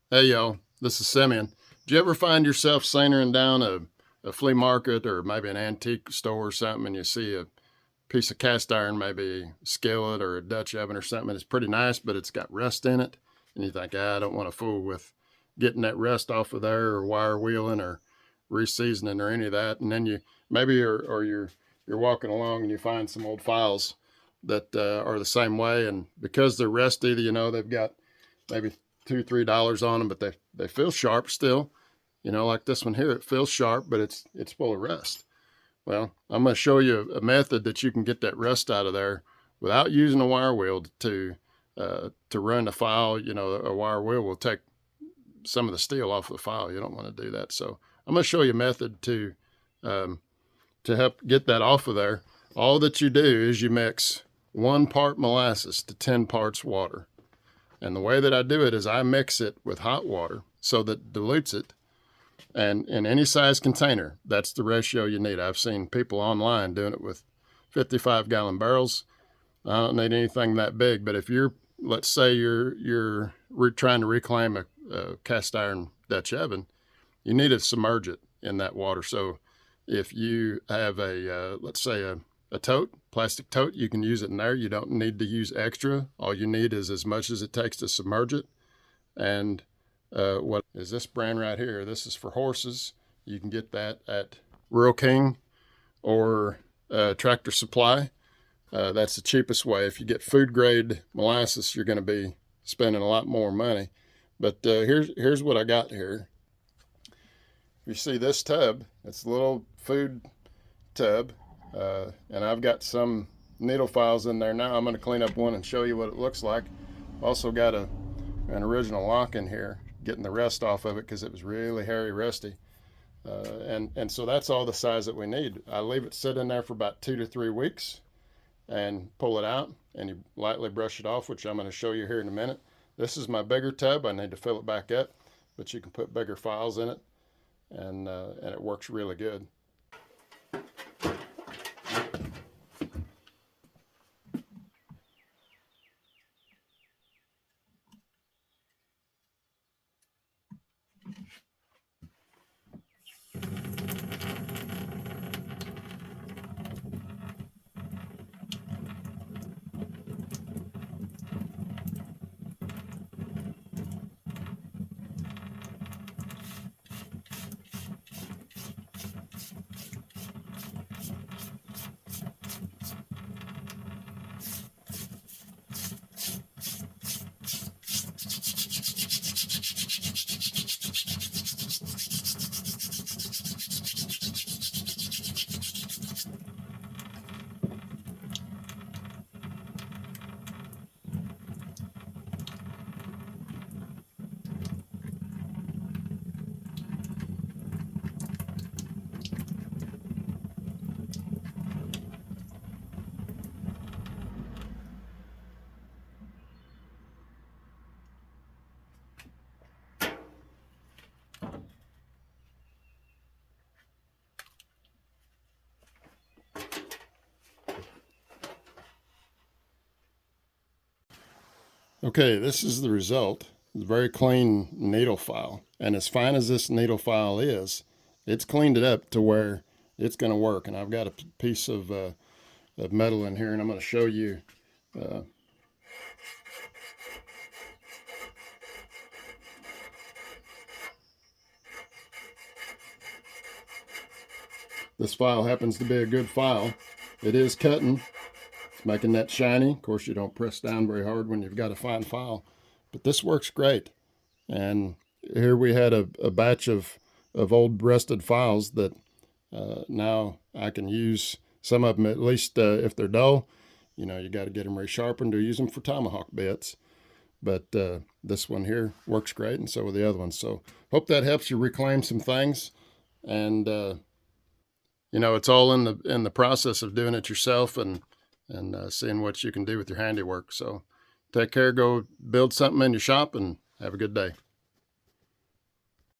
Hey y'all, this is Simeon. Do you ever find yourself sailing down a flea market or maybe an antique store or something and you see a piece of cast iron, maybe a skillet or a Dutch oven or something, and it's pretty nice, but it's got rust in it, and you think, I don't want to fool with getting that rust off of there or wire wheeling or reseasoning or any of that, and then you maybe you're walking along and you find some old files that are the same way, and because they're rusty, they've got maybe $2-3 on them, but they feel sharp still. Like this one here, it feels sharp, but it's full of rust. Well, I'm going to show you a method that you can get that rust out of there without using a wire wheel to run the file. A wire wheel will take some of the steel off of the file. You don't want to do that. So I'm going to show you a method um, to help get that off of there. All that you do is you mix 1 part molasses to 10 parts water. And the way that I do it is I mix it with hot water so that it dilutes it. And in any size container, that's the ratio you need. I've seen people online doing it with 55-gallon barrels. I don't need anything that big, but if let's say you're trying to reclaim a cast iron Dutch oven, you need to submerge it in that water. So if you have let's say a tote, plastic tote, you can use it in there. You don't need to use extra. All you need is as much as it takes to submerge it. And what is this brand right here? This is for horses. You can get that at Rural King or Tractor Supply. That's the cheapest way. If you get food grade molasses, you're going to be spending a lot more money. But here's what I got here. You see this tub? It's a little food tub, and I've got some needle files in there now. I'm going to clean up one and show you what it looks like. Also got an original lock in here, getting the rust off of it because it was really hairy rusty. And so that's all the size that we need. I leave it sit in there for about 2 to 3 weeks and pull it out, and you lightly brush it off, which I'm going to show you here in a minute. This is my bigger tub. I need to fill it back up, but you can put bigger files in it, and it works really good. Okay, this is the result. It's a very clean needle file. And as fine as this needle file is, it's cleaned it up to where it's going to work. And I've got a piece of metal in here, and I'm going to show you. This file happens to be a good file. It is cutting. It's making that shiny. Of course, you don't press down very hard when you've got a fine file. But this works great. And here we had a batch of old rusted files that now I can use some of them, at least if they're dull. You got to get them resharpened or use them for tomahawk bits. But this one here works great, and so will the other ones. So hope that helps you reclaim some things. And it's all in the process of doing it yourself and seeing what you can do with your handiwork. So take care, go build something in your shop, and have a good day.